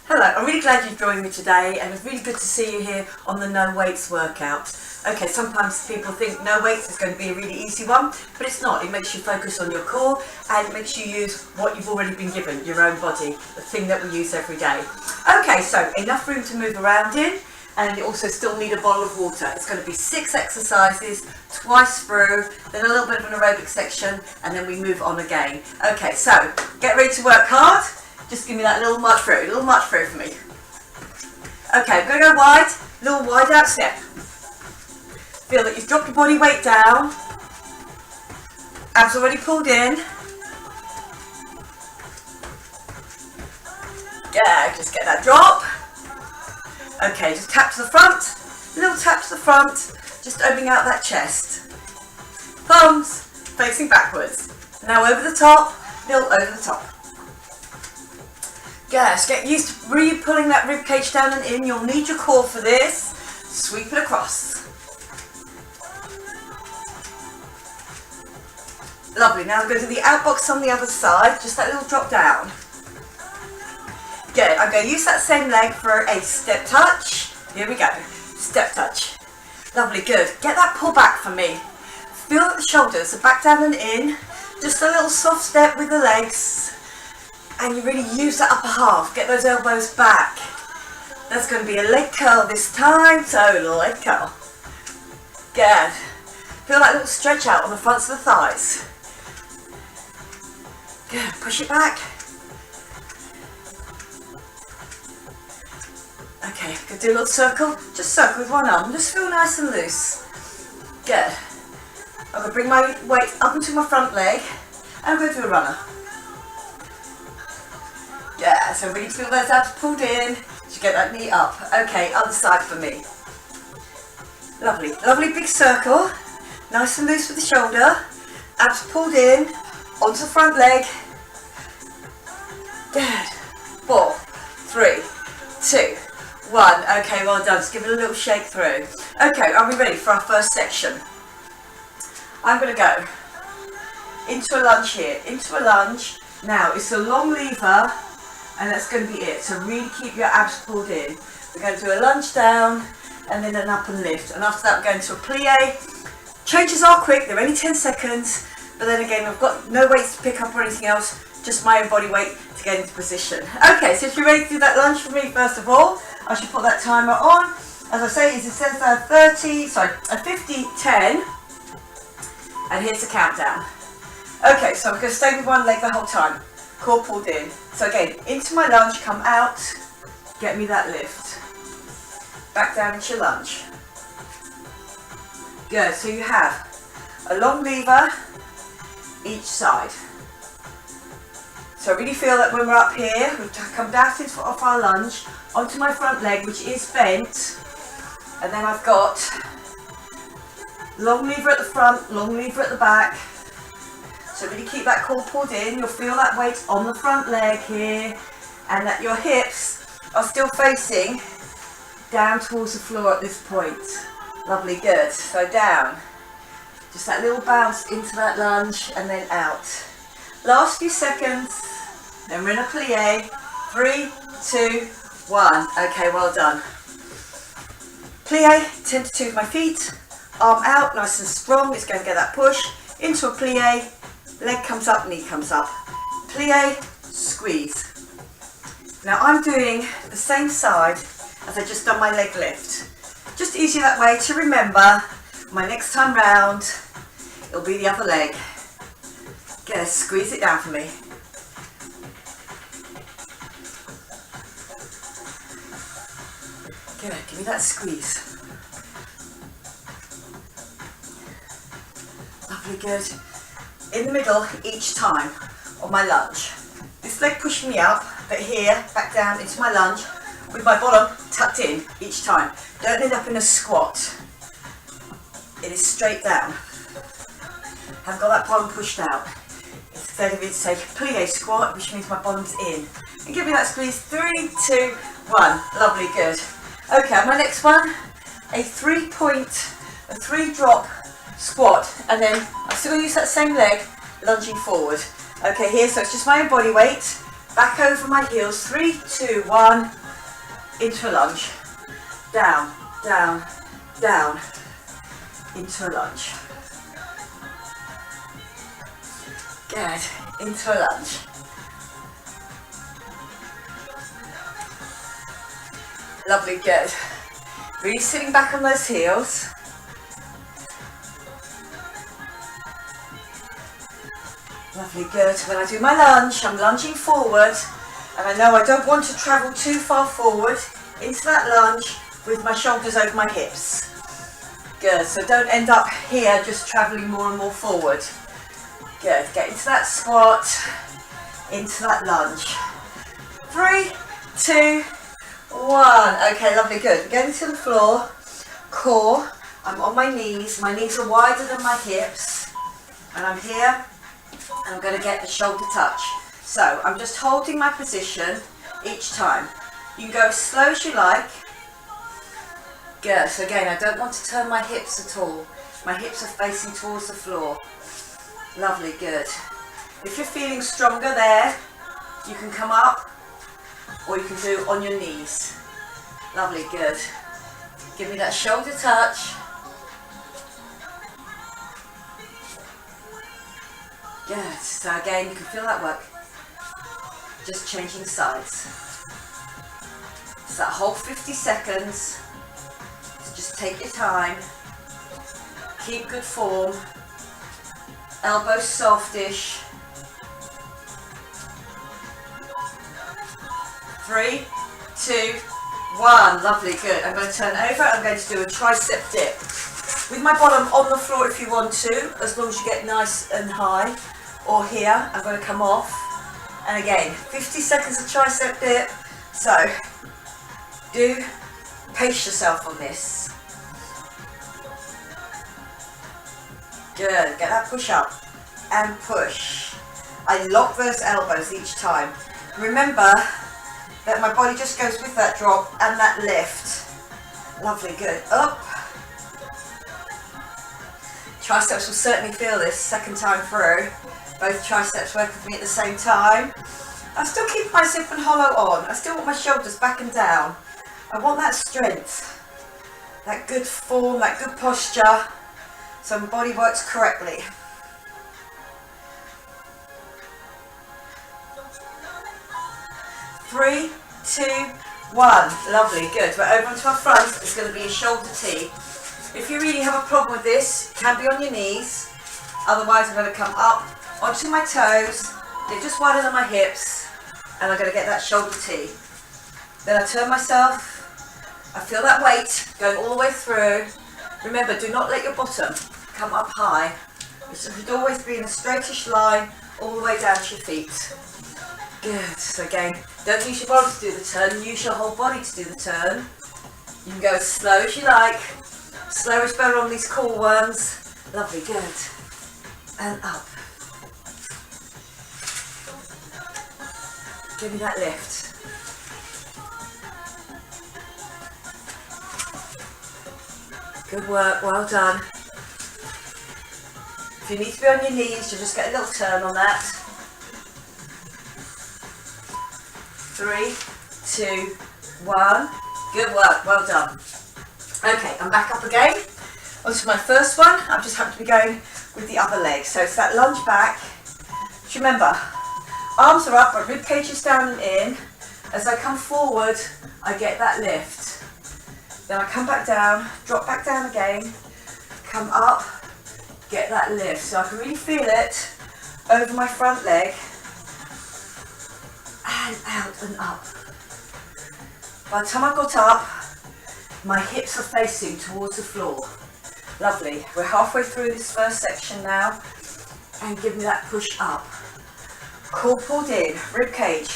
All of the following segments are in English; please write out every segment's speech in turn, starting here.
Hello, I'm really glad you've joined me today, and it's really good to see you here on the no weights workout. Okay, sometimes people think no weights is going to be a really easy one, but it's not. It makes you focus on your core and it makes you use what you've already been given, your own body, the thing that we use every day. Okay, so enough room to move around in, and you also still need a bottle of water. It's going to be 6 exercises, twice through, then a little bit of an aerobic section, and then we move on again. Okay, so get ready to work hard. Just give me that little march through for me. Okay, I'm going to go wide, little wide out step. Feel that you've dropped your body weight down. Abs already pulled in. Yeah, just get that drop. Okay, just tap to the front, little tap to the front, just opening out that chest. Thumbs facing backwards. Now over the top, little over the top. Yes, get used to really pulling that rib cage down and in. You'll need your core for this. Sweep it across. Lovely. Now I'm going to do the outbox on the other side. Just that little drop down. Good. I'm going to use that same leg for a step touch. Here we go. Step touch. Lovely. Good. Get that pull back for me. Feel the shoulders. So back down and in. Just a little soft step with the legs. And you really use that upper half. Get those elbows back. That's going to be a leg curl this time. So leg curl. Good. Feel that little stretch out on the fronts of the thighs. Good. Push it back. Okay. Go do a little circle. Just circle with one arm. Just feel nice and loose. Good. I'm going to bring my weight up into my front leg. And I'm going to do a runner. Yeah, so really feel those abs pulled in. So get that knee up. Okay, other side for me. Lovely, lovely big circle. Nice and loose with the shoulder. Abs pulled in. Onto the front leg. Good. 4, 3, 2, 1. Okay, well done. Just give it a little shake through. Okay, are we ready for our first section? I'm going to go into a lunge here. Into a lunge. Now, it's a long lever. And that's going to be it. So really keep your abs pulled in. We're going to do a lunge down and then an up and lift. And after that we're going to a plie. Changes are quick, they're only 10 seconds. But then again, I've got no weights to pick up or anything else. Just my own body weight to get into position. Okay, so if you're ready to do that lunge for me, first of all, I should put that timer on. As I say, it says 50, 10. And here's the countdown. Okay, so I'm going to stay with one leg the whole time. Core pulled in. So again, into my lunge, come out, get me that lift. Back down into your lunge. Good, so you have a long lever each side. So I really feel that when we're up here, we come down off our lunge, onto my front leg, which is bent. And then I've got long lever at the front, long lever at the back. So really keep that core pulled in. You'll feel that weight on the front leg here, and that your hips are still facing down towards the floor at this point. Lovely, good. So down. Just that little bounce into that lunge and then out. Last few seconds. Then we're in a plie. 3, 2, 1. Okay, well done. Plie, 10 to 2 with my feet. Arm out, nice and strong. It's going to get that push. Into a plie. Leg comes up, knee comes up. Plie, squeeze. Now I'm doing the same side as I just done my leg lift. Just easier that way to remember. My next time round, it'll be the other leg. Good, squeeze it down for me. Good, give me that squeeze. Lovely, good. In the middle each time on my lunge. This leg pushing me up, but here, back down into my lunge with my bottom tucked in each time. Don't end up in a squat. It is straight down. Haven't got that bottom pushed out. Instead of it, say plie squat, which means my bottom's in. And give me that squeeze. 3, 2, 1. Lovely, good. Okay, my next one, a 3 drop squat, and then I'm still going to use that same leg, lunging forward. Okay, here, so it's just my own body weight, back over my heels, 3, 2, 1, into a lunge, down, down, down, into a lunge. Good, into a lunge. Lovely, good. Really sitting back on those heels. Lovely, good. When I do my lunge, I'm lunging forward, and I know I don't want to travel too far forward into that lunge with my shoulders over my hips. Good, so don't end up here just traveling more and more forward. Good, get into that squat, into that lunge. 3, 2, 1. Okay, lovely, good. Getting to the floor, core, I'm on my knees are wider than my hips, and I'm here, and I'm going to get the shoulder touch. So I'm just holding my position each time. You can go as slow as you like. Good, so again, I don't want to turn my hips at all. My hips are facing towards the floor. Lovely, good. If you're feeling stronger there, you can come up, or you can do on your knees. Lovely, good. Give me that shoulder touch. Good, so again, you can feel that work. Just changing sides. So that whole 50 seconds, so just take your time, keep good form, elbows softish. 3, 2, 1, lovely, good. I'm going to turn over, I'm going to do a tricep dip. With my bottom on the floor if you want to, as long as you get nice and high. Or here, I'm going to come off. And again, 50 seconds of tricep dip. So, do pace yourself on this. Good, get that push up and push. I lock those elbows each time. Remember that my body just goes with that drop and that lift. Lovely, good. Up. Triceps will certainly feel this second time through. Both triceps work with me at the same time. I'm still keeping my zip and hollow on. I still want my shoulders back and down. I want that strength, that good form, that good posture, so my body works correctly. Three, 2, 1. Lovely, good. We're over onto our front. It's going to be a shoulder tee. If you really have a problem with this, it can be on your knees. Otherwise, I'm going to come up onto my toes. They're just wider than my hips. And I'm going to get that shoulder tee. Then I turn myself. I feel that weight going all the way through. Remember, do not let your bottom come up high. It should always be in a straightish line all the way down to your feet. Good. So again, don't use your body to do the turn, use your whole body to do the turn. You can go as slow as you like. Slow is better on these cool ones. Lovely, good. And up. Give me that lift. Good work, well done. If you need to be on your knees, you'll just get a little turn on that. 3, 2, 1. Good work, well done. Okay, I'm back up again. Onto my first one. I just have to be going with the other leg. So it's that lunge back. Just remember, arms are up, my rib cage is down and in. As I come forward, I get that lift. Then I come back down, drop back down again, come up, get that lift. So I can really feel it over my front leg. And out and up. By the time I got up, my hips are facing towards the floor. Lovely. We're halfway through this first section now. And give me that push up. Core pulled in, rib cage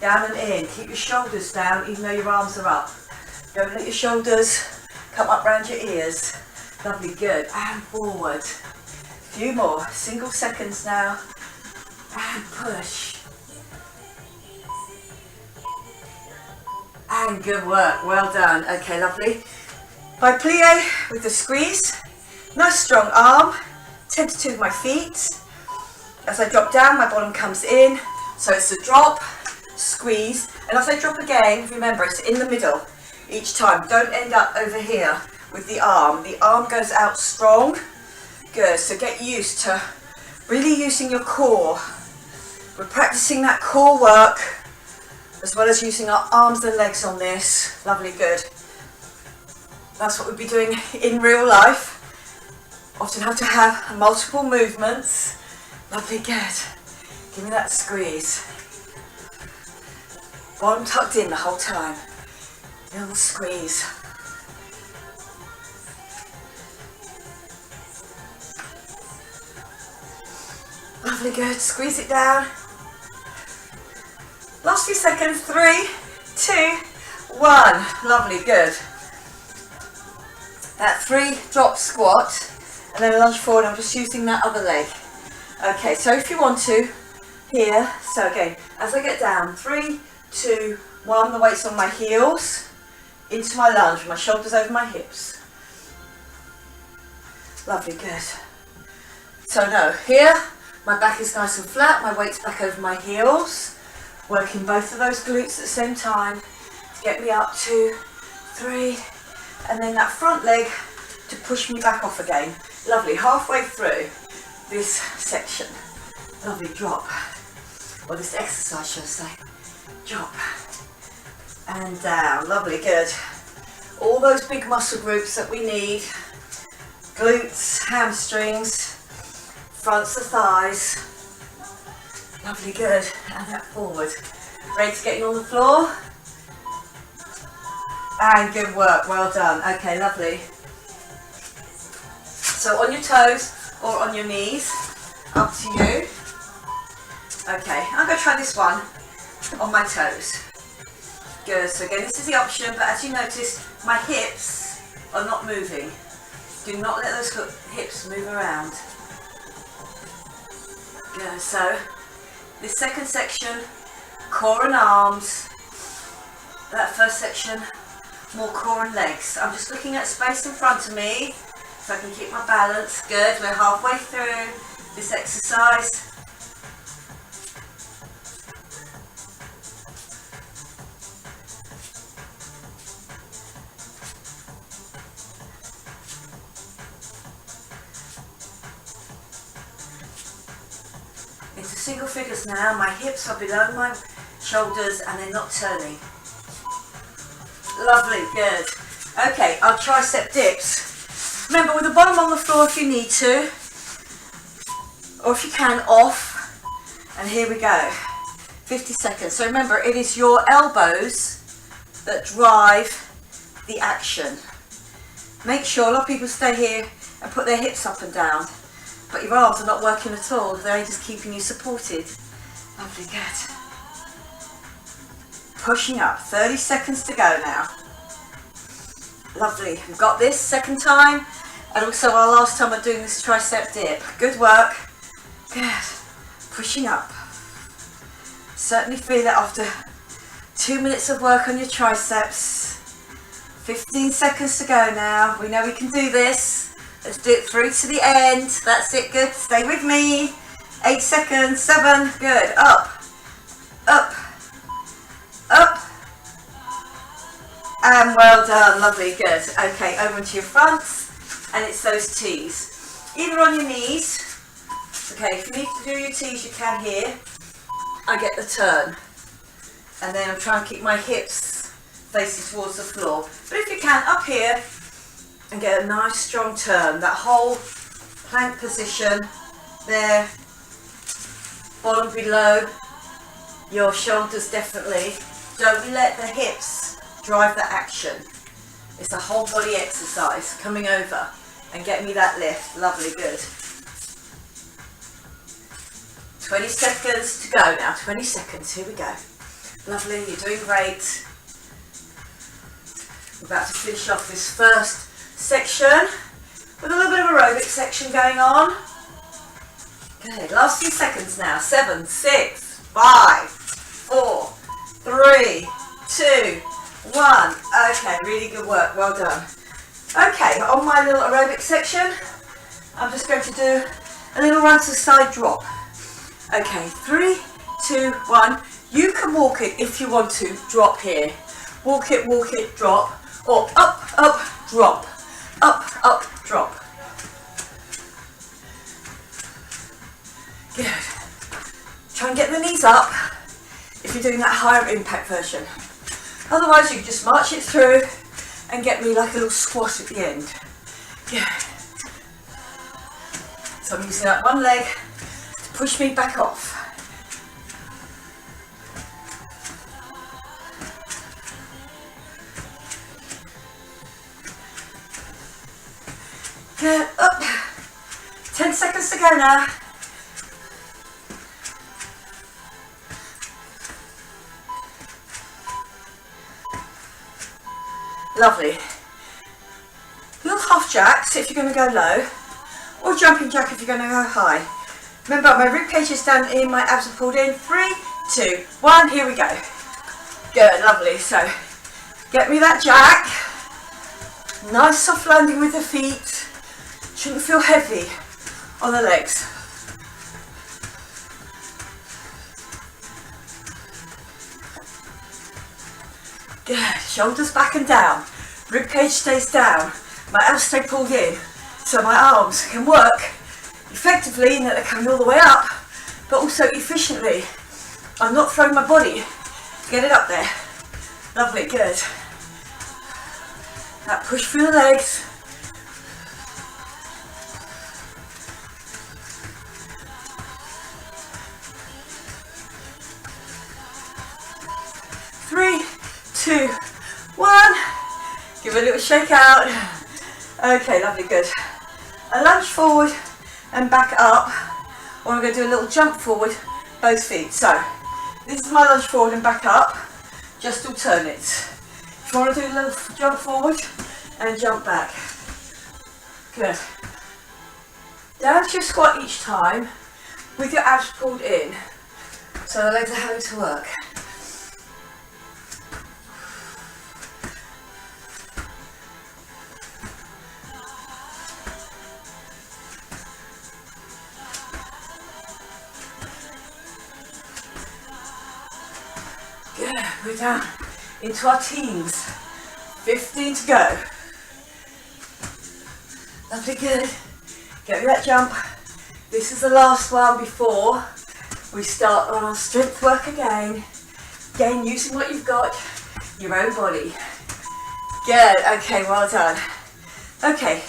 down and in. Keep your shoulders down even though your arms are up. Don't let your shoulders come up around your ears. Lovely, good. And forward. A few more. Single seconds now. And push. And good work. Well done. Okay, lovely. My plie with the squeeze. Nice strong arm. 10 to 2 with my feet. As I drop down, my bottom comes in. So it's a drop, squeeze, and as I drop again, remember it's in the middle each time. Don't end up over here with the arm. The arm goes out strong. Good, so get used to really using your core. We're practicing that core work as well as using our arms and legs on this. Lovely, good. That's what we'd be doing in real life. Often have to have multiple movements. Lovely, good. Give me that squeeze. Bottom tucked in the whole time. Little squeeze. Lovely, good. Squeeze it down. Last few seconds. 3, 2, 1. Lovely, good. That 3 drop squat and then lunge forward. I'm just using that other leg. Okay, so if you want to, here, so again, as I get down, 3, 2, 1, the weight's on my heels, into my lunge, my shoulders over my hips. Lovely, good. So no, here, my back is nice and flat, my weight's back over my heels, working both of those glutes at the same time to get me up, 2, 3, and then that front leg to push me back off again. Lovely, halfway through this section. Lovely, drop. Or this exercise, should I say. Drop. And down. Lovely, good. All those big muscle groups that we need. Glutes, hamstrings, fronts of thighs. Lovely, good. And that forward. Ready to get you on the floor? And good work, well done. Okay, lovely. So on your toes or on your knees, up to you. Okay, I'm going to try this one on my toes. Good, so again, this is the option, but as you notice, my hips are not moving. Do not let those hips move around. Good, so this second section, core and arms. That first section, more core and legs. I'm just looking at space in front of me so I can keep my balance. Good, we're halfway through this exercise. Into single figures now. My hips are below my shoulders and they're not turning. Lovely, good. Okay, our tricep dips. Remember, with the bottom on the floor if you need to, or if you can, off. And here we go. 50 seconds. So remember, it is your elbows that drive the action. Make sure, a lot of people stay here and put their hips up and down, but your arms are not working at all. They're just keeping you supported. Lovely, good. Pushing up, 30 seconds to go now. Lovely, we've got this second time, and also our last time of doing this tricep dip. Good work, good. Pushing up. Certainly feel it after 2 minutes of work on your triceps. 15 seconds to go now. We know we can do this. Let's do it through to the end. That's it, good. Stay with me. 8 seconds, 7, good. Up, up, up, and well done, lovely, good. Okay, over into your fronts, and it's those T's. Either on your knees, okay, if you need to do your T's, you can here. I get the turn, and then I'm trying to keep my hips facing towards the floor. But if you can, up here, and get a nice strong turn, that whole plank position there, bottom below your shoulders definitely. Don't let the hips drive the action. It's a whole body exercise. Coming over and get me that lift. Lovely, good. 20 seconds to go now. 20 seconds, here we go. Lovely, you're doing great. We're about to finish off this first section with a little bit of aerobic section going on. Okay, last few seconds now. 7, 6, 5, 4, 3, 2, 1. Okay, really good work, well done. Okay, on my little aerobic section, I'm just going to do a little run to side drop. Okay, 3, 2, 1. You can walk it if you want to, drop here. Walk it, drop, or up, up, drop. Up, up, drop. Good. Try and get the knees up if you're doing that higher impact version. Otherwise, you can just march it through and get me like a little squat at the end. Good. So I'm using that one leg to push me back off. Good, up. 10 seconds to go now. Lovely. Little half jacks if you're going to go low, or jumping jack if you're going to go high. Remember, my rib cage is down in, my abs are pulled in. 3, 2, 1, here we go. Good, lovely. So, get me that jack. Nice soft landing with the feet. Shouldn't feel heavy on the legs. Good, shoulders back and down. Rib cage stays down. My abs stay pulled in, so my arms can work effectively in that they're coming all the way up, but also efficiently. I'm not throwing my body to get it up there. Lovely, good. That push through the legs. Three, 2, 1. Give it a little shake out. Okay, lovely, good. A lunge forward and back up, or I'm going to do a little jump forward, both feet. So, this is my lunge forward and back up, just alternates. If you want to do a little jump forward and jump back. Good. Down to your squat each time with your abs pulled in, so the legs are having to work. Good, we're down into our teens. 15 to go. Lovely, good. Get me that jump. This is the last one before we start on our strength work again. Again, using what you've got, your own body. Good, okay, well done. Okay,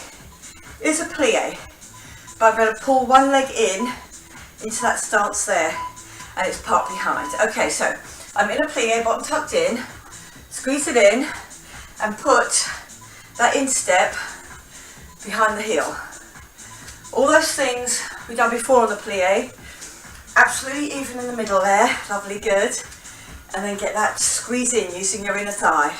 it's a plie, but I'm going to pull one leg in into that stance there, and it's part behind. Okay, so I'm in a plie, bottom tucked in, squeeze it in, and put that instep behind the heel. All those things we've done before on the plie, absolutely even in the middle there, lovely, good. And then get that squeeze in using your inner thigh.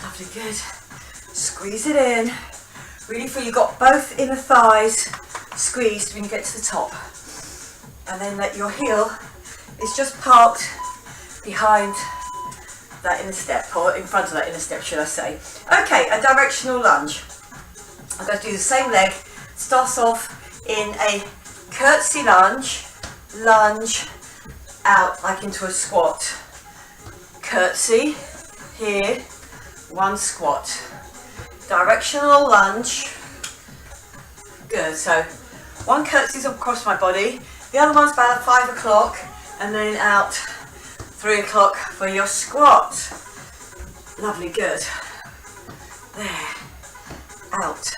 Lovely, good. Squeeze it in. Really feel you've got both inner thighs squeezed when you get to the top. And then let your heel is just parked behind that inner step, or in front of that inner step, should I say. Okay, a directional lunge. I'm going to do the same leg. Starts off in a curtsy lunge, lunge out like into a squat. Curtsy, here, one squat. Directional lunge. Good, so one curtsy's across my body. The other one's about at 5 o'clock, and then out 3 o'clock for your squat. Lovely, good. There, out,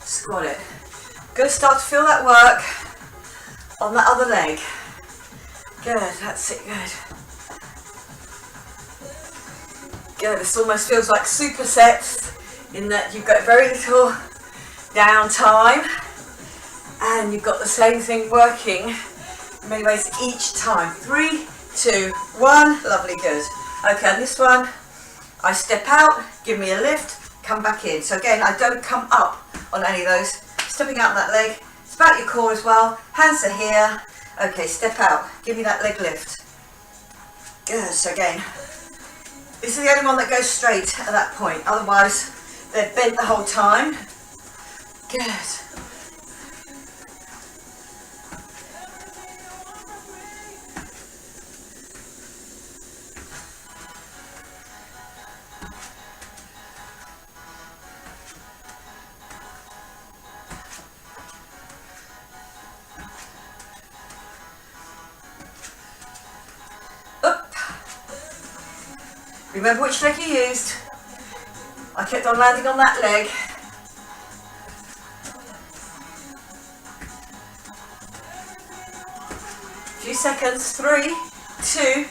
squat it. Good, start to feel that work on that other leg. Good, that's it, good. Good, this almost feels like supersets in that you've got very little downtime. And you've got the same thing working in many ways each time. 3, 2, 1. Lovely, good. Okay, on this one, I step out, give me a lift, come back in. So again, I don't come up on any of those. Stepping out on that leg. It's about your core as well. Hands are here. Okay, step out. Give me that leg lift. Good. So again, this is the only one that goes straight at that point. Otherwise, they're bent the whole time. Good. Remember which leg you used. I kept on landing on that leg. Few seconds. 3, 2,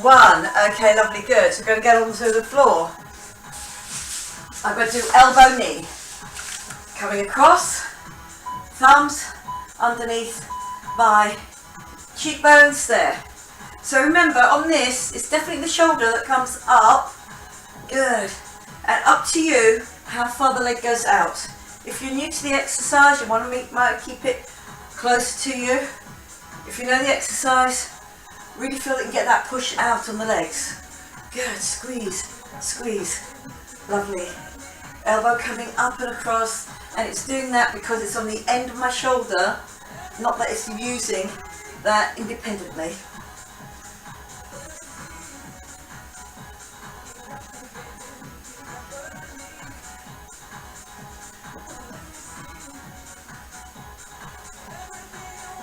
1. Okay, lovely, good. So we're going to get onto the floor. I'm going to do elbow knee. Coming across, thumbs underneath my cheekbones there. So remember, on this, it's definitely the shoulder that comes up. Good. And up to you how far the leg goes out. If you're new to the exercise, you want to keep it close to you. If you know the exercise, really feel that you get that push out on the legs. Good. Squeeze, squeeze. Lovely. Elbow coming up and across. And it's doing that because it's on the end of my shoulder, not that it's using that independently.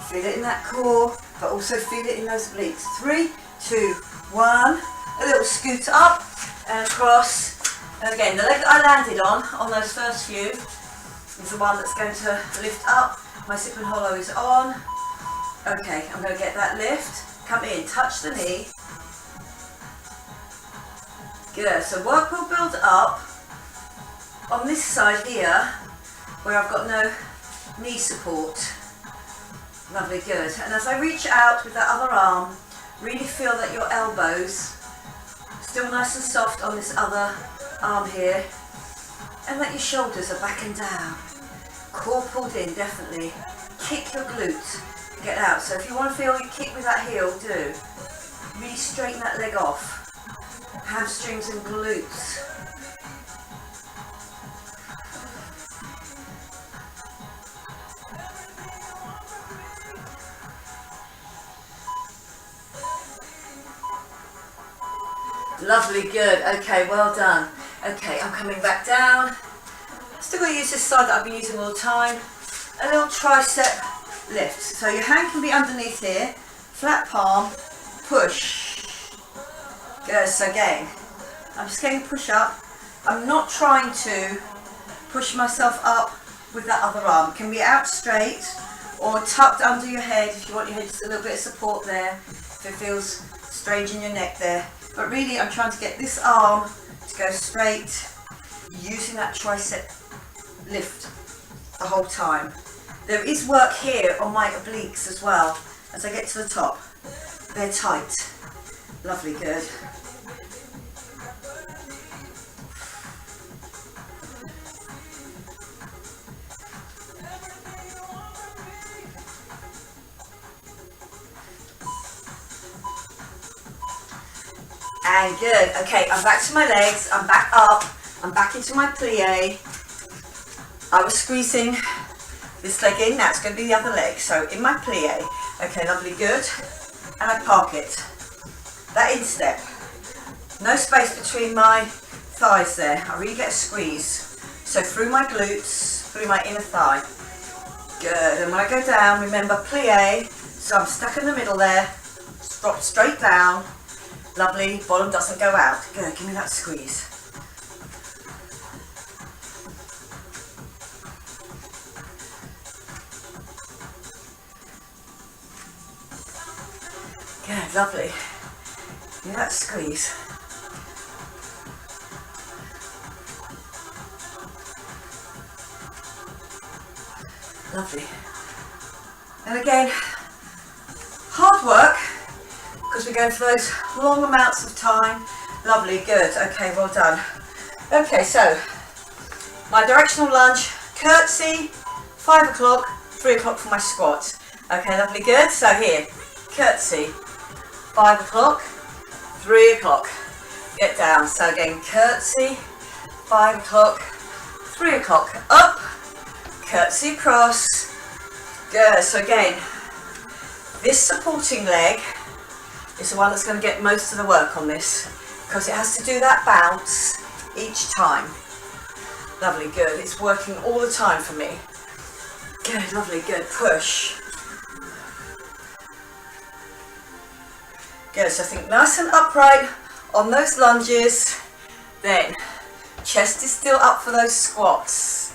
Feel it in that core, but also feel it in those obliques. 3, 2, 1. A little scoot up and across. And again, the leg that I landed on those first few, is the one that's going to lift up. My sip and hollow is on. Okay, I'm going to get that lift. Come in, touch the knee. Good. So work will build up on this side here, where I've got no knee support. Lovely, good. And as I reach out with that other arm, really feel that your elbows still nice and soft on this other arm here, and that your shoulders are back and down. Core pulled in, definitely. Kick your glutes, get out. So if you want to feel your kick with that heel, do. Really straighten that leg off. Hamstrings and glutes. Lovely, good. Okay, well done. Okay, I'm coming back down. Still going to use this side that I've been using all the time. A little tricep lift. So your hand can be underneath here. Flat palm, push. Good. So again, I'm just going to push up. I'm not trying to push myself up with that other arm. It can be out straight or tucked under your head if you want your head just a little bit of support there. If it feels strange in your neck there. But really, I'm trying to get this arm to go straight, using that tricep lift the whole time. There is work here on my obliques as well. As I get to the top, they're tight. Lovely, good. And good. Okay, I'm back to my legs. I'm back up. I'm back into my plie. I was squeezing this leg in. Now it's going to be the other leg. So in my plie. Okay, lovely, good. And I park it. That instep. No space between my thighs there. I really get a squeeze. So through my glutes, through my inner thigh. Good. And when I go down, remember plie. So I'm stuck in the middle there. Drop straight down. Lovely, bottom doesn't go out. Good, give me that squeeze. Good, lovely. Give me that squeeze. Lovely. And again, hard work. Because we're going for those long amounts of time. Lovely, good. Okay, well done. Okay, so my directional lunge, curtsy, 5 o'clock, 3 o'clock for my squat. Okay, lovely, good. So here, curtsy, 5 o'clock, 3 o'clock, get down. So again, curtsy, 5 o'clock, 3 o'clock, up, curtsy across, good. So again, this supporting leg is the one that's going to get most of the work on this, because it has to do that bounce each time. Lovely, good. It's working all the time for me. Good, lovely, good. Push. Good, so think nice and upright on those lunges. Then, chest is still up for those squats.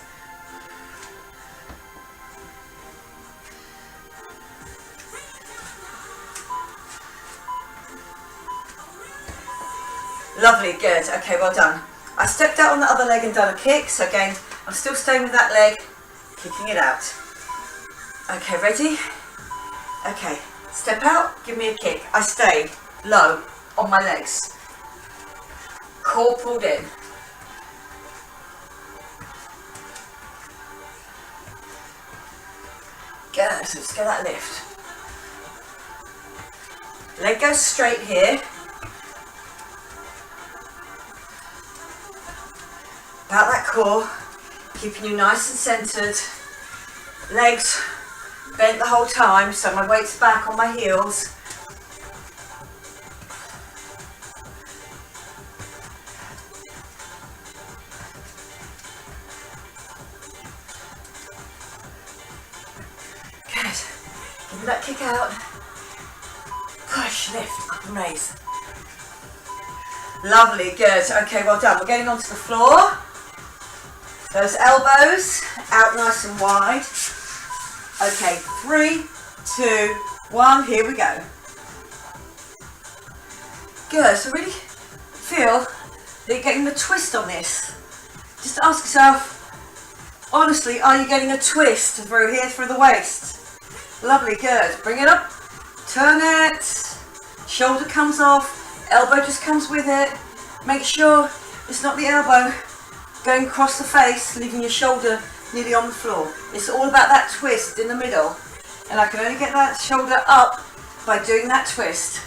Lovely, good. Okay, well done. I stepped out on the other leg and done a kick. So again, I'm still staying with that leg, kicking it out. Okay, ready? Okay, step out, give me a kick. I stay low on my legs. Core pulled in. Good, so let's get that lift. Leg goes straight here. About that core, keeping you nice and centered. Legs bent the whole time, so my weight's back on my heels. Good. Give me that kick out. Push, lift, up and raise. Lovely, good. Okay, well done. We're getting onto the floor. Those elbows out nice and wide. Okay, 3, 2, 1, here we go. Good, so really feel that you're getting the twist on this. Just ask yourself, honestly, are you getting a twist through here, through the waist? Lovely, good. Bring it up, turn it, shoulder comes off, elbow just comes with it. Make sure it's not the elbow going across the face, leaving your shoulder nearly on the floor. It's all about that twist in the middle. And I can only get that shoulder up by doing that twist.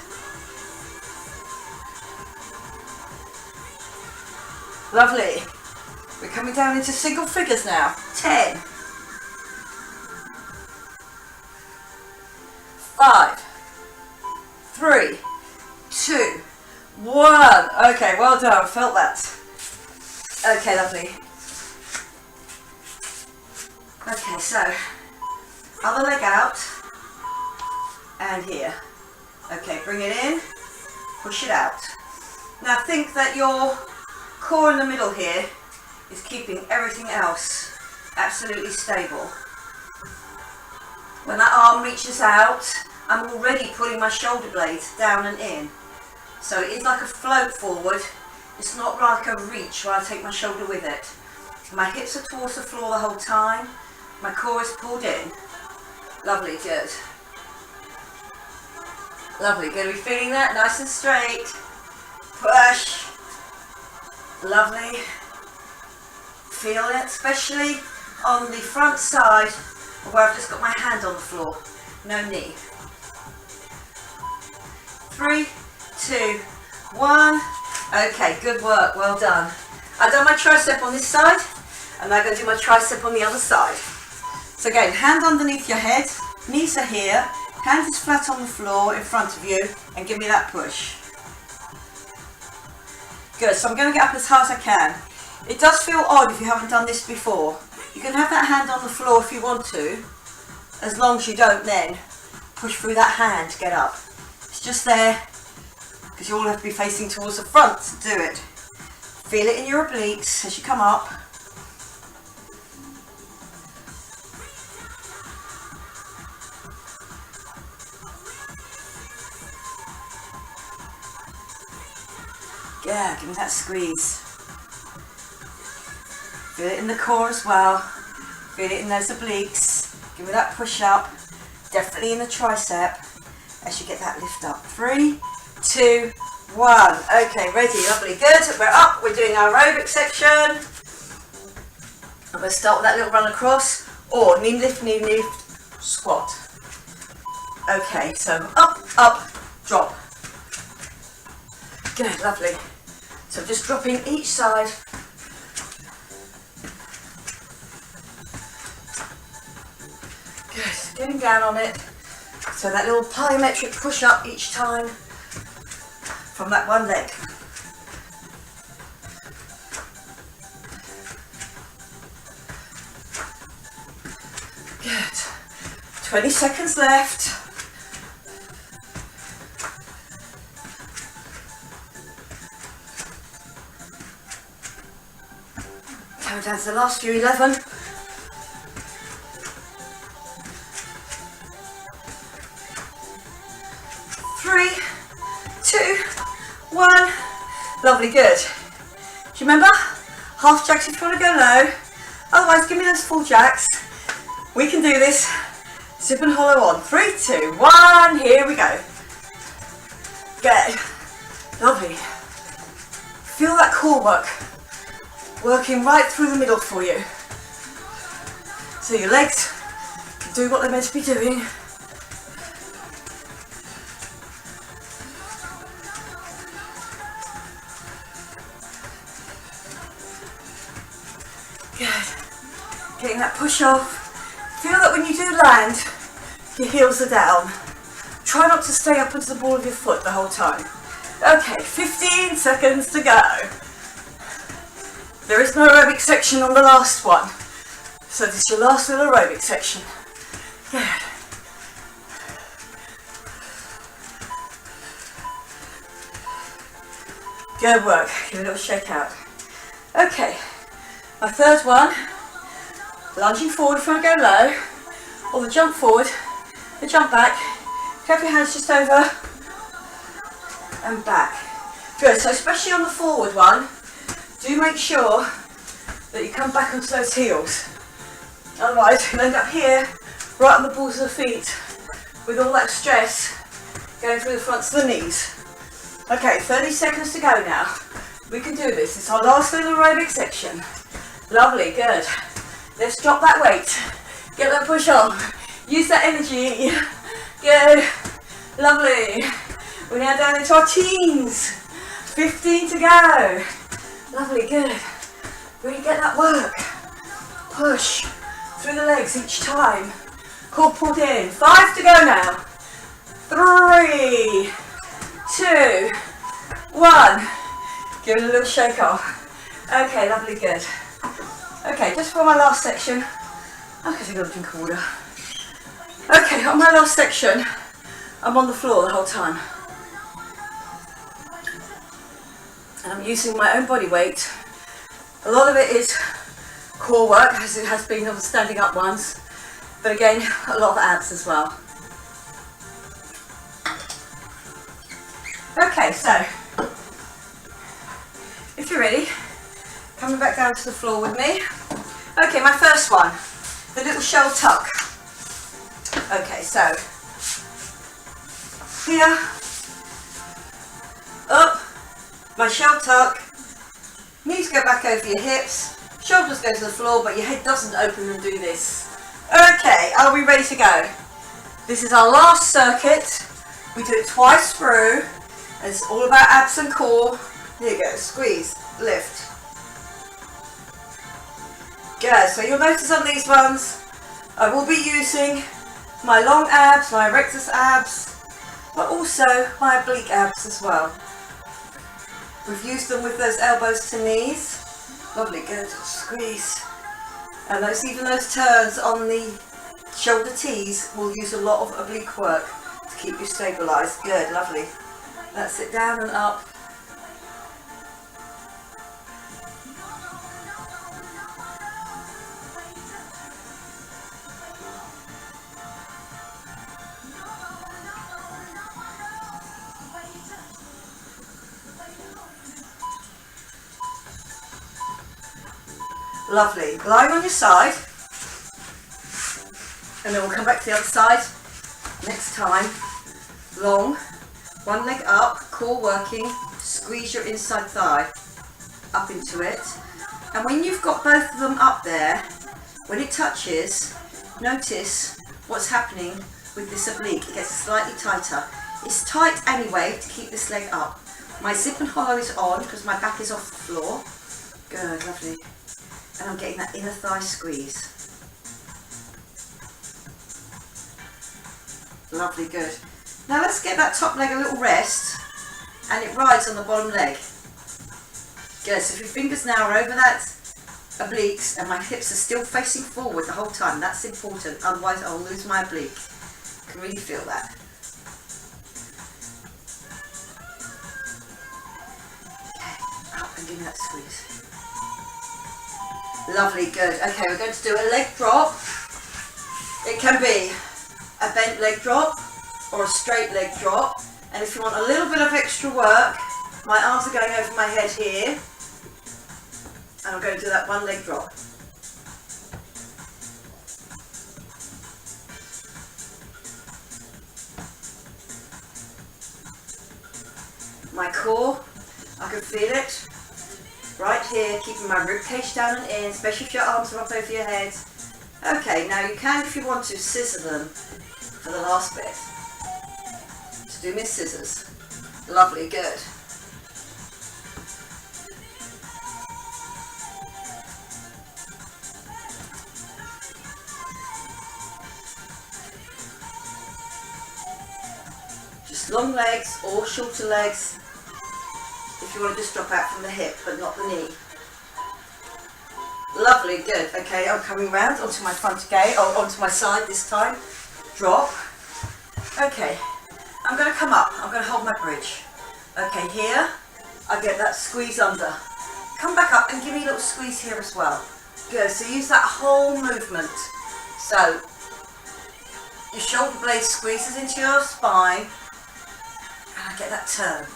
Lovely. We're coming down into single figures now. 10. 5. 3. 2. 1. Okay, well done. Felt that. Okay, lovely. Okay, so other leg out and here. Okay, bring it in, push it out. Now think that your core in the middle here is keeping everything else absolutely stable. When that arm reaches out, I'm already putting my shoulder blades down and in. So it is like a float forward. It's not like a reach where I take my shoulder with it. My hips are towards the floor the whole time. My core is pulled in. Lovely, good. Lovely, good. Are we feeling that? Nice and straight. Push. Lovely. Feel it, especially on the front side where I've just got my hand on the floor. No knee. 3, 2, 1. Okay, good work, well done. I've done my tricep on this side, and I'm going to do my tricep on the other side. So again, hand underneath your head, knees are here, hands is flat on the floor in front of you, and give me that push. Good, so I'm going to get up as high as I can. It does feel odd if you haven't done this before. You can have that hand on the floor if you want to, as long as you don't then push through that hand to get up. It's just there, because you all have to be facing towards the front to do it. Feel it in your obliques as you come up. Yeah, give me that squeeze. Feel it in the core as well. Feel it in those obliques. Give me that push up. Definitely in the tricep as you get that lift up. 3, 2, 1. Okay, ready, lovely, good. We're up, we're doing our aerobic section. I'm going to start with that little run across, or knee lift, squat. Okay, so up, up, drop. Good, lovely. So just dropping each side. Good, getting down on it. So that little plyometric push up each time from that one leg. Good. 20 seconds left. Coming down to the last few, 11. 3, 2, 1. Lovely, good. Do you remember? Half jacks if you want to go low. Otherwise, give me those full jacks. We can do this. Zip and hollow on. 3, 2, 1. Here we go. Good. Lovely. Feel that core work. Working right through the middle for you. So your legs can do what they're meant to be doing. Good. Getting that push off. Feel that when you do land, your heels are down. Try not to stay up into the ball of your foot the whole time. Okay, 15 seconds to go. There is no aerobic section on the last one. So this is your last little aerobic section. Good. Good work. Give it a little shake out. Okay, my third one. Lunging forward if you want to go low, or the jump forward, the jump back, clap your hands just over and back. Good, so especially on the forward one, do make sure that you come back onto those heels. Otherwise you'll end up here, right on the balls of the feet, with all that stress going through the fronts of the knees. Okay, 30 seconds to go now. We can do this. It's our last little aerobic section. Lovely, good. Let's drop that weight. Get that push on. Use that energy. Good. Lovely. We're now down into our teens. 15 to go. Lovely, good. Really get that work. Push through the legs each time. Core pulled in. 5 to go now. 3, 2, 1. Give it a little shake off. Okay, lovely, good. Okay, just for my last section, I'm going to take a drink of water. Okay, on my last section, I'm on the floor the whole time. And I'm using my own body weight. A lot of it is core work, as it has been on the standing up ones. But again, a lot of abs as well. Okay, so, if you're ready, coming back down to the floor with me. Okay, my first one, the little shell tuck. Okay, so here, up, my shell tuck, knees go back over your hips, shoulders go to the floor, but your head doesn't open and do this. Okay, are we ready to go? This is our last circuit. We do it twice through. It's all about abs and core. Here you go, squeeze, lift. Good, so you'll notice on these ones, I will be using my long abs, my rectus abs, but also my oblique abs as well. We've used them with those elbows to knees. Lovely, good, squeeze. And even those turns on the shoulder tees will use a lot of oblique work to keep you stabilised. Good, lovely. That's it, down and up. Lovely. Lying on your side, and then we'll come back to the other side next time. Long, one leg up, core working, squeeze your inside thigh up into it. And when you've got both of them up there, when it touches, notice what's happening with this oblique, it gets slightly tighter. It's tight anyway to keep this leg up. My zip and hollow is on because my back is off the floor. Good, lovely. And I'm getting that inner thigh squeeze. Lovely, good. Now let's get that top leg a little rest, and it rides on the bottom leg. Good, so if your fingers now are over that obliques and my hips are still facing forward the whole time, that's important, otherwise I'll lose my oblique. You can really feel that. Okay, up and give me that squeeze. Lovely, good. Okay, we're going to do a leg drop. It can be a bent leg drop or a straight leg drop, and if you want a little bit of extra work, my arms are going over my head here, and I'm going to do that one leg drop. My core, I can feel it right here, keeping my rib cage down and in, especially if your arms are up over your head. Okay, now you can, if you want to, scissor them for the last bit. So do me scissors. Lovely, good. Just long legs or shorter legs if you want to just drop out from the hip but not the knee. Lovely, good. Okay, I'm coming round onto my front again, or onto my side this time. Drop. Okay, I'm going to come up. I'm going to hold my bridge. Okay, here, I get that squeeze under. Come back up and give me a little squeeze here as well. Good, so use that whole movement. So, your shoulder blade squeezes into your spine, and I get that turn.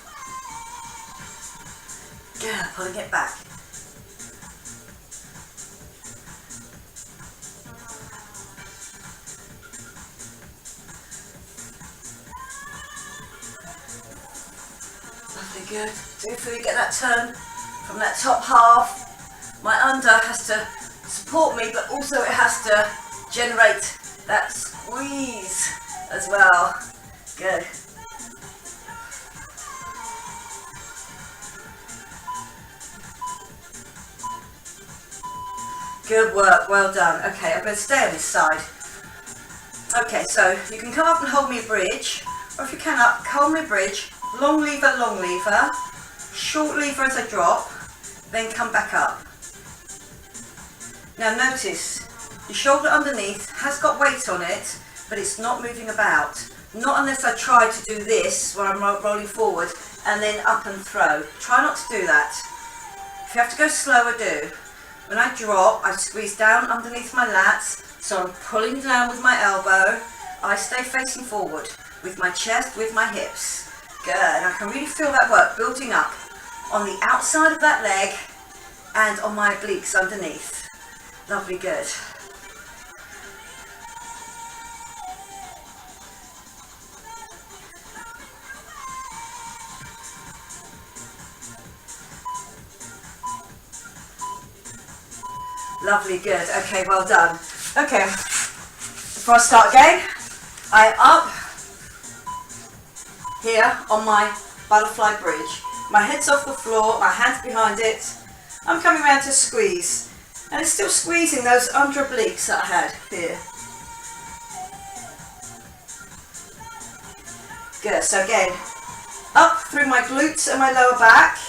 Good, pulling it back. Lovely, good. Do feel you get that turn from that top half. My under has to support me, but also it has to generate that squeeze as well. Good. Good work, well done. Okay, I'm going to stay on this side. Okay, so you can come up and hold me a bridge, or if you can up, hold me a bridge, long lever, short lever as I drop, then come back up. Now notice, your shoulder underneath has got weight on it, but it's not moving about. Not unless I try to do this when I'm rolling forward, and then up and throw. Try not to do that. If you have to go slower, do. When I drop, I squeeze down underneath my lats, so I'm pulling down with my elbow. I stay facing forward with my chest, with my hips. Good, and I can really feel that work building up on the outside of that leg and on my obliques underneath. Lovely, good. Lovely, good. Okay, well done. Okay, before I start again, I up here on my butterfly bridge. My head's off the floor, my hand's behind it. I'm coming around to squeeze, and it's still squeezing those under obliques that I had here. Good, so again, up through my glutes and my lower back.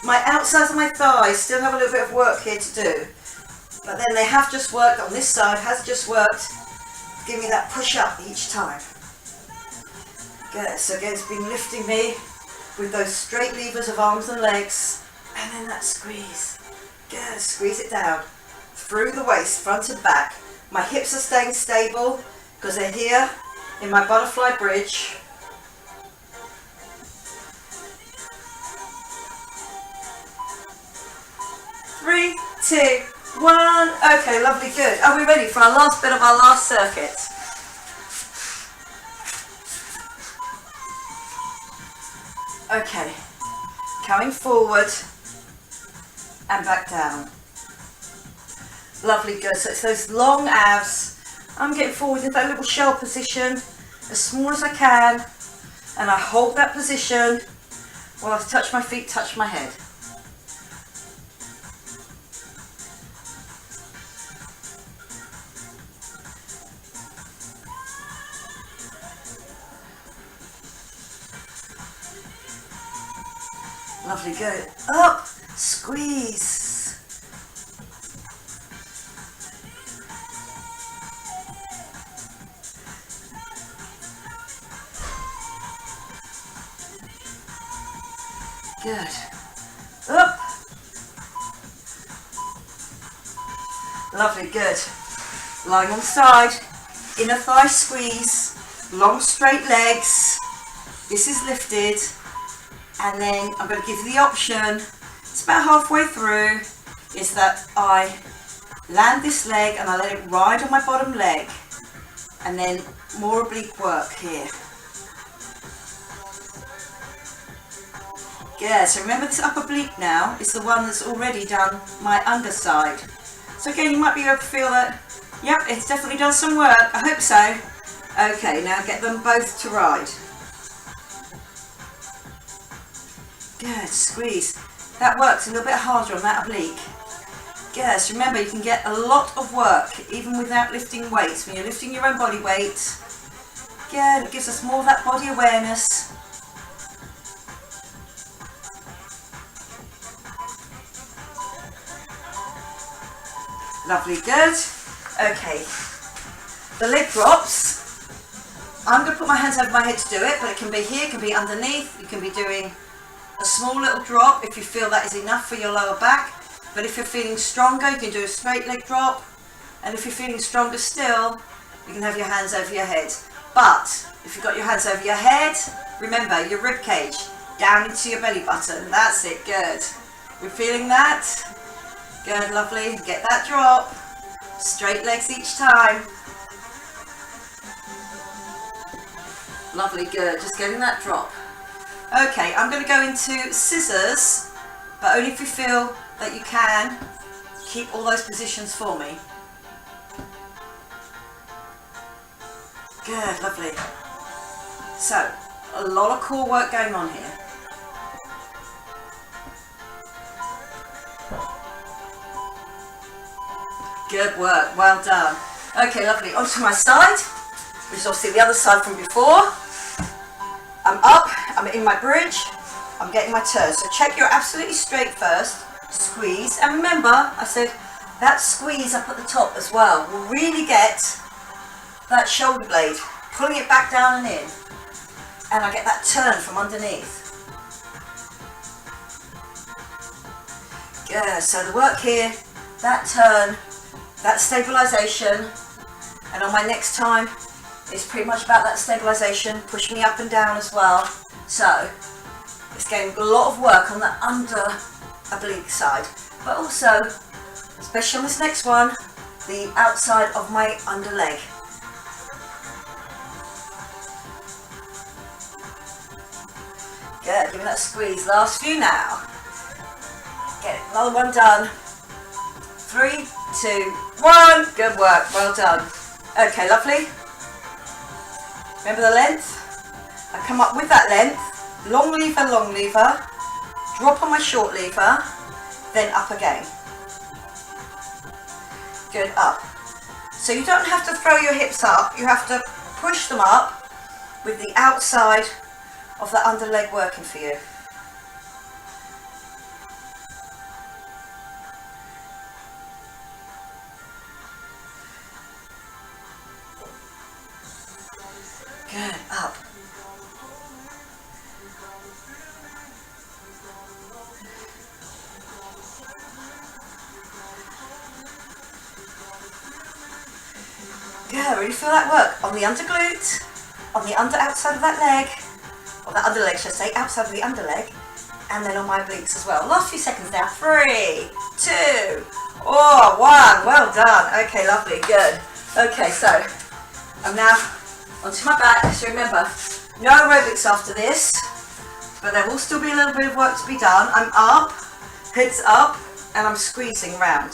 My outsides of my thighs still have a little bit of work here to do. But then they have just worked, on this side has just worked, give me that push up each time. Good, so again it's been lifting me with those straight levers of arms and legs, and then that squeeze. Good, squeeze it down, through the waist, front and back. My hips are staying stable, because they're here in my butterfly bridge. Three, two, one. Okay, lovely, good. Are we ready for our last bit of our last circuit? Okay, coming forward and back down. Lovely, good. So it's those long abs. I'm getting forward in that little shell position, as small as I can, and I hold that position while I touch my feet, touch my head. Lovely, good. Up, squeeze. Good. Up. Lovely, good. Lying on the side, inner thigh squeeze, long straight legs. This is lifted. And then I'm going to give you the option, it's about halfway through, is that I land this leg and I let it ride on my bottom leg. And then more oblique work here. Yeah, so remember this upper oblique now is the one that's already done my underside. So again, you might be able to feel that, yep, it's definitely done some work. I hope so. Okay, now get them both to ride. Good, squeeze. That works a little bit harder on that oblique. Yes, remember you can get a lot of work even without lifting weights. When you're lifting your own body weight, good, it gives us more of that body awareness. Lovely, good. Okay, the leg drops. I'm going to put my hands over my head to do it, but it can be here, it can be underneath, you can be doing a small little drop if you feel that is enough for your lower back. But if you're feeling stronger, you can do a straight leg drop. And if you're feeling stronger still, you can have your hands over your head. But if you've got your hands over your head, remember your rib cage down into your belly button. That's it, good. We're feeling that? Good, lovely. Get that drop. Straight legs each time. Lovely, good. Just getting that drop. Okay, I'm going to go into scissors, but only if you feel that you can keep all those positions for me. Good, lovely. So, a lot of core work going on here. Good work, well done. Okay, lovely. Onto my side, which is obviously the other side from before. I'm up, I'm in my bridge, I'm getting my turn. So check you're absolutely straight first, squeeze. And remember, I said that squeeze up at the top as well will really get that shoulder blade, pulling it back down and in. And I get that turn from underneath. Good, so the work here, that turn, that stabilisation. And on my next time, it's pretty much about that stabilisation, pushing me up and down as well. So it's getting a lot of work on the under oblique side, but also, especially on this next one, the outside of my under leg. Good, give me that squeeze. Last few now. Get another one done. 3, 2, 1. Good work, well done. Okay, lovely. Remember the length? I come up with that length, long lever, drop on my short lever, then up again. Good, up. So you don't have to throw your hips up, you have to push them up with the outside of the under leg working for you. Good, up. Good, really feel that work on the under glute, on the under outside of that leg, or the under leg, should I say, outside of the under leg, and then on my obliques as well. Last few seconds now. 3, 2, 1. Well done. Okay, lovely, good. Okay, so I'm now onto my back. So remember, no aerobics after this, but there will still be a little bit of work to be done. I'm up, heads up, and I'm squeezing round.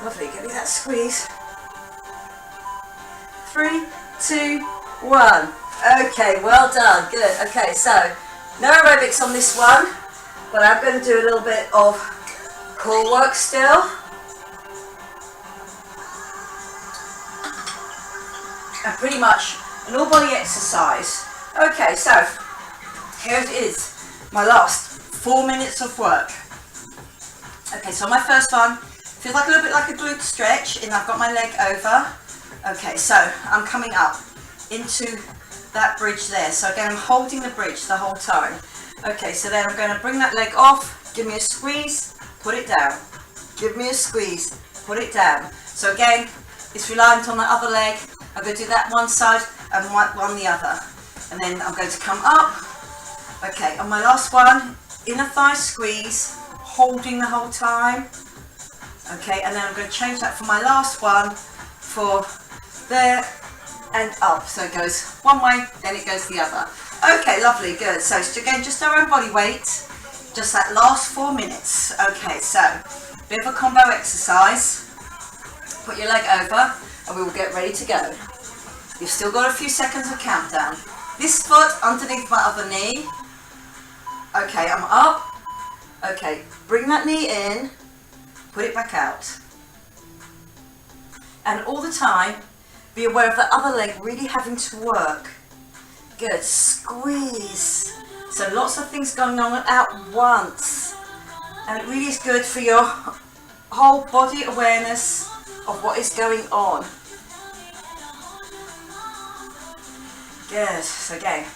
Lovely, give me that squeeze. 3, 2, 1. Okay, well done, good. Okay, so no aerobics on this one, but I'm going to do a little bit of core work still. And pretty much an all body exercise. Okay, so here it is, my last 4 minutes of work. Okay, so my first one feels like a little bit like a glute stretch, and I've got my leg over. Okay, so I'm coming up into that bridge there. So again, I'm holding the bridge the whole time. Okay, so then I'm going to bring that leg off, give me a squeeze, put it down. Give me a squeeze, put it down. So again, it's reliant on the other leg. I'm going to do that one side and one the other. And then I'm going to come up. Okay, on my last one, inner thigh squeeze, holding the whole time. Okay, and then I'm going to change that for my last one for there and up. So it goes one way, then it goes the other. Okay, lovely, good. So again, just our own body weight, just that last 4 minutes. Okay, so bit of a combo exercise. Put your leg over and we will get ready to go. You've still got a few seconds of countdown. This foot underneath my other knee. Okay, I'm up. Okay, bring that knee in, put it back out. And all the time, be aware of the other leg really having to work. Good, squeeze. So lots of things going on at once. And it really is good for your whole body awareness of what is going on. Good, so again,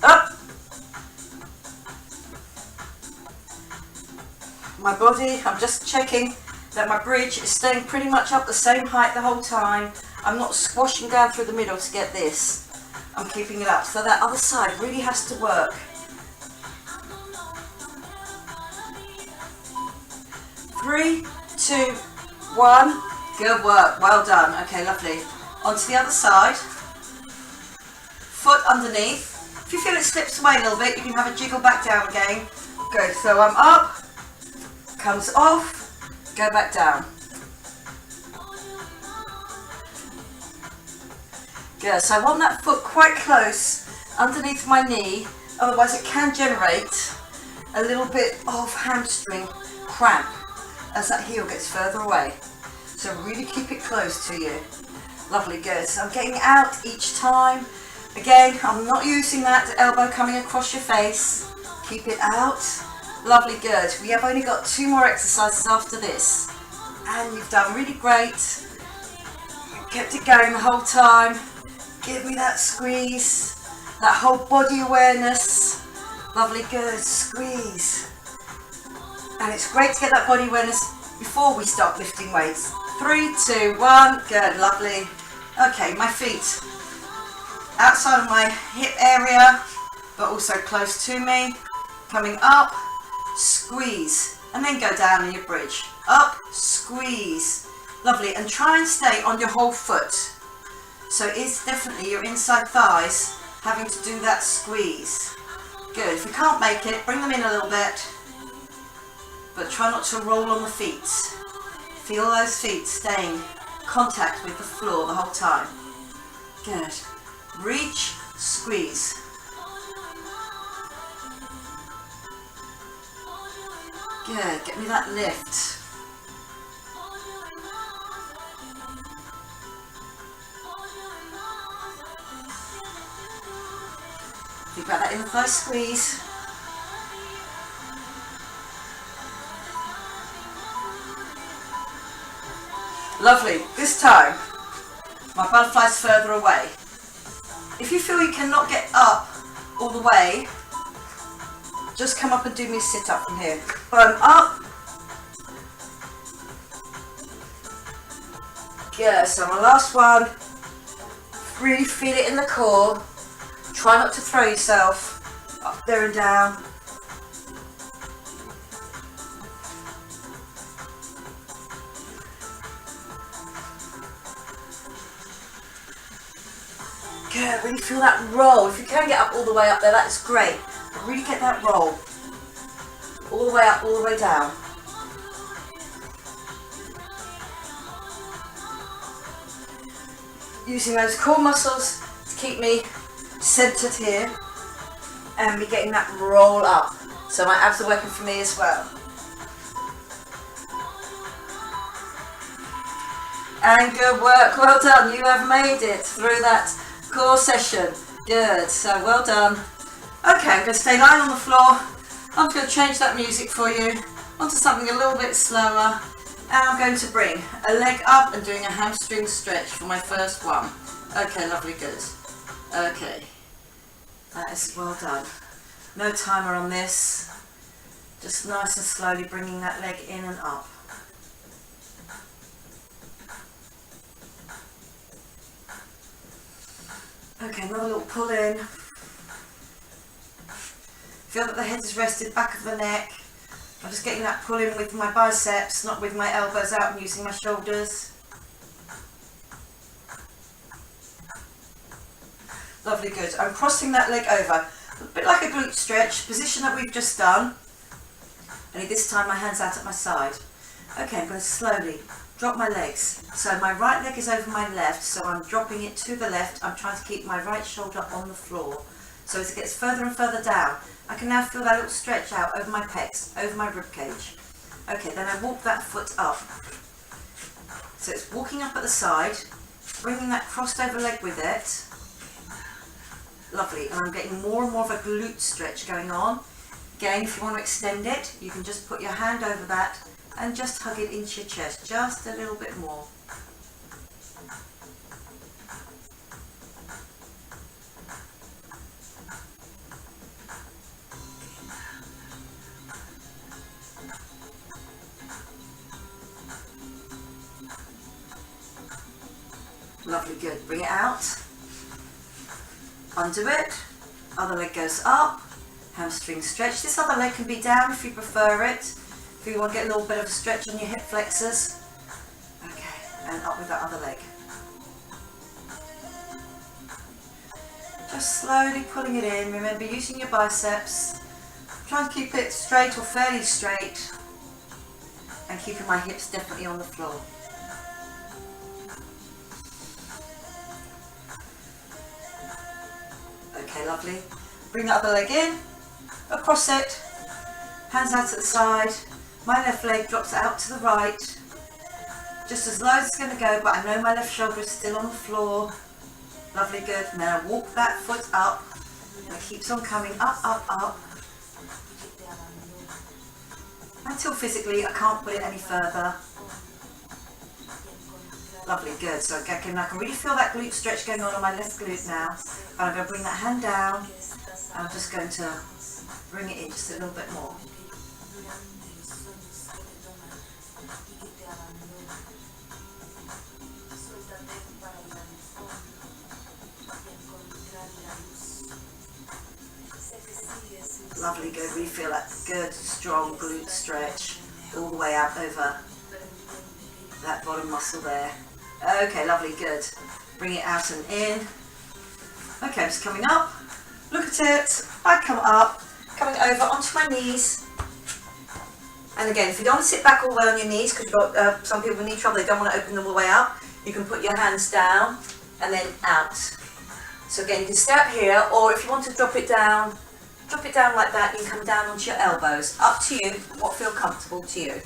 up. My body, I'm just checking that my bridge is staying pretty much up the same height the whole time. I'm not squashing down through the middle to get this. I'm keeping it up. So that other side really has to work. 3, 2, 1. Good work. Well done. Okay, lovely. Onto the other side. Foot underneath. If you feel it slips away a little bit, you can have a jiggle back down again. Good. So I'm up. Comes off, go back down. Good, so I want that foot quite close underneath my knee, otherwise it can generate a little bit of hamstring cramp as that heel gets further away. So really keep it close to you. Lovely, good. So I'm getting out each time. Again, I'm not using that elbow coming across your face. Keep it out. Lovely, good. We have only got 2 more exercises after this. And you've done really great. You kept it going the whole time. Give me that squeeze. That whole body awareness. Lovely, good. Squeeze. And it's great to get that body awareness before we start lifting weights. 3, 2, 1. Good, lovely. Okay, my feet outside of my hip area, but also close to me. Coming up. Squeeze, and then go down in your bridge. Up, squeeze. Lovely, and try and stay on your whole foot. So it's definitely your inside thighs having to do that squeeze. Good, if you can't make it, bring them in a little bit, but try not to roll on the feet. Feel those feet staying in contact with the floor the whole time. Good, reach, squeeze. Good, get me that lift. Think about that inner thigh squeeze. Lovely, this time my butterfly's further away. If you feel you cannot get up all the way, just come up and do me a sit up from here. I'm up. Good, so my last one. Really feel it in the core. Try not to throw yourself up there and down. Good, really feel that roll. If you can get up all the way up there, that is great. But really get that roll. All the way up, all the way down. using those core muscles to keep me centered here and me getting that roll up. So my abs are working for me as well. And good work, well done. You have made it through that core session. Good, so well done. Okay, I'm going to stay lying on the floor. I'm going to change that music for you onto something a little bit slower. And I'm going to bring a leg up and doing a hamstring stretch for my first one. Okay, lovely, good. Okay, that is well done. No timer on this. Just nice and slowly bringing that leg in and up. Okay, another little pull in. Feel that the head is rested, back of the neck. I'm just getting that pull in with my biceps, not with my elbows out and using my shoulders. Lovely, good. I'm crossing that leg over. A bit like a glute stretch, position that we've just done. Only this time my hand's out at my side. Okay, I'm going to slowly drop my legs. So my right leg is over my left, so I'm dropping it to the left. I'm trying to keep my right shoulder on the floor. So as it gets further and further down, I can now feel that little stretch out over my pecs, over my rib cage. Okay, then I walk that foot up. So it's walking up at the side, bringing that crossed over leg with it. Lovely, and I'm getting more and more of a glute stretch going on. Again, if you want to extend it, you can just put your hand over that and just hug it into your chest, just a little bit more. Lovely, good. Bring it out. Undo it. Other leg goes up. Hamstring stretch. This other leg can be down if you prefer it. If you want to get a little bit of a stretch on your hip flexors. Okay, and up with that other leg. Just slowly pulling it in. Remember, using your biceps. Try and keep it straight or fairly straight. And keeping my hips definitely on the floor. Okay, lovely. Bring the other leg in, across it, hands out to the side. My left leg drops out to the right, just as low as it's going to go, but I know my left shoulder is still on the floor. Lovely, good. Now walk that foot up, and it keeps on coming up, up, up, until physically I can't put it any further. Lovely, good. So I can really feel that glute stretch going on my left glute now. And I'm going to bring that hand down. And I'm just going to bring it in just a little bit more. Lovely, good. We feel that good, strong glute stretch all the way out over that bottom muscle there. Okay, lovely, good. Bring it out and in. Okay, I'm just coming up. Look at it. I come up, coming over onto my knees. And again, if you don't want to sit back all the way on your knees, because you've got some people with knee trouble, they don't want to open them all the way up, you can put your hands down and then out. So again, you can stay up here, or if you want to drop it down like that. You can come down onto your elbows. Up to you, what feels comfortable to you.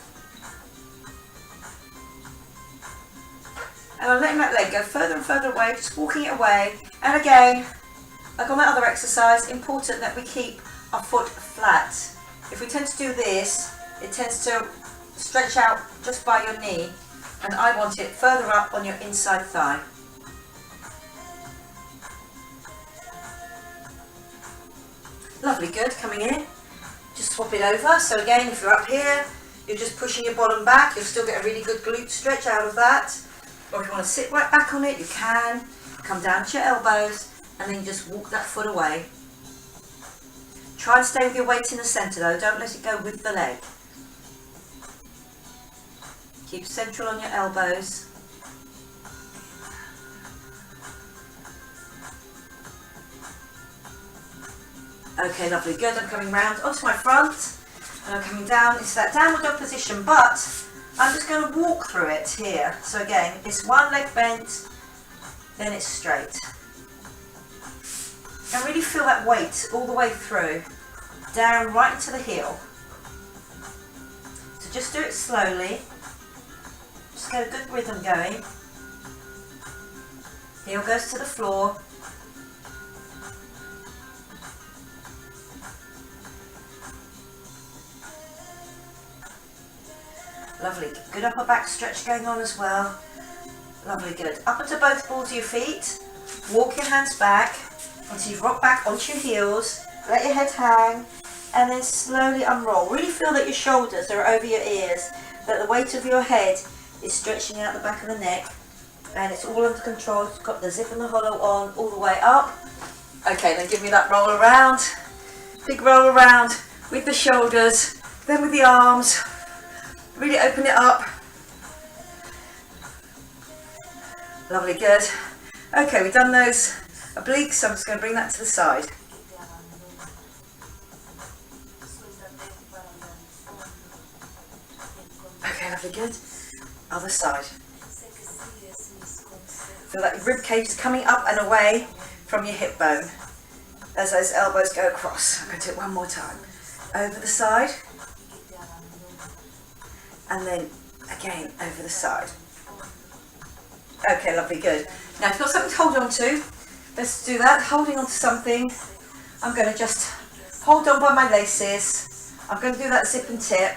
And I'm letting that leg go further and further away, just walking it away. And again, like on my other exercise, important that we keep our foot flat. If we tend to do this, it tends to stretch out just by your knee, and I want it further up on your inside thigh. Lovely, good, coming in. Just swap it over. So again, if you're up here, you're just pushing your bottom back, you'll still get a really good glute stretch out of that. Or if you want to sit right back on it, you can. Come down to your elbows, and then just walk that foot away. Try and stay with your weight in the centre though, don't let it go with the leg. Keep central on your elbows. Okay, lovely, good. I'm coming round onto my front, and I'm coming down into that downward dog position, but I'm just going to walk through it here. So again, it's one leg bent, then it's straight. And really feel that weight all the way through, down right into the heel. So just do it slowly, just get a good rhythm going. Heel goes to the floor. Lovely, good upper back stretch going on as well. Lovely, good. Up onto both balls of your feet, walk your hands back until you rock back onto your heels, let your head hang, and then slowly unroll. Really feel that your shoulders are over your ears, that the weight of your head is stretching out the back of the neck, and it's all under control. You've got the zip and the hollow on all the way up. Okay, then give me that roll around, big roll around with the shoulders, then with the arms. Really open it up. Lovely, good. Okay, we've done those obliques, so I'm just going to bring that to the side. Okay, lovely, good. Other side. Feel like your rib cage is coming up and away from your hip bone as those elbows go across. I'm going to do it one more time. Over the side. And then again over the side. Okay, lovely, good. Now if you've got something to hold on to, let's do that. Holding on to something, I'm going to just hold on by my laces. I'm going to do that zip and tip.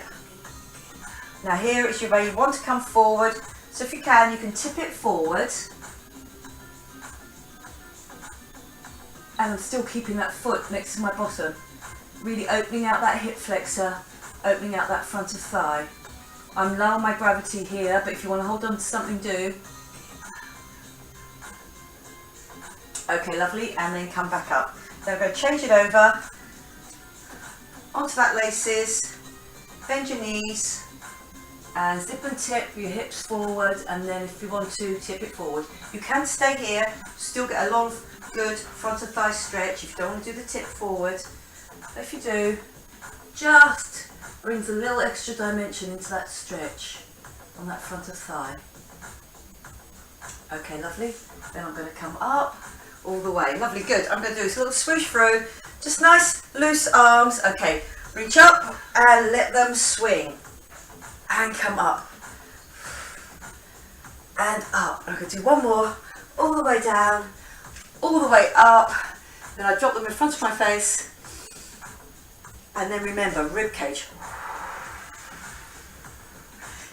Now here is where you want to come forward. So if you can tip it forward. And I'm still keeping that foot next to my bottom. Really opening out that hip flexor, opening out that front of thigh. I'm low on my gravity here, but if you want to hold on to something, do. Okay, lovely, and then come back up. Then I'm going to change it over, onto that laces, bend your knees, and zip and tip your hips forward, and then if you want to, tip it forward. You can stay here, still get a lot of good front of thigh stretch if you don't want to do the tip forward. But if you do, just brings a little extra dimension into that stretch on that front of thigh. Okay, lovely. Then I'm going to come up all the way. Lovely, good. I'm going to do this little swoosh through. Just nice, loose arms. Okay, reach up and let them swing. And come up. And up. I'm going to do one more. All the way down. All the way up. Then I drop them in front of my face. And then remember, rib cage.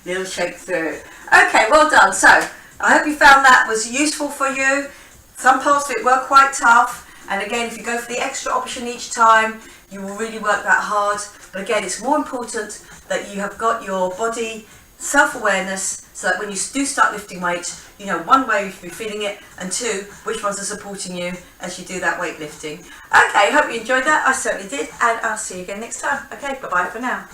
Little shake through. Okay, well done. So I hope you found that was useful for you. Some parts of it were quite tough, and again, if you go for the extra option each time, you will really work that hard. But again, it's more important that you have got your body self-awareness, so that when you do start lifting weight, you know, one, way if you're feeling it, and two, which ones are supporting you as you do that weightlifting. Okay, hope you enjoyed that. I certainly did, and I'll see you again next time. Okay, bye bye for now.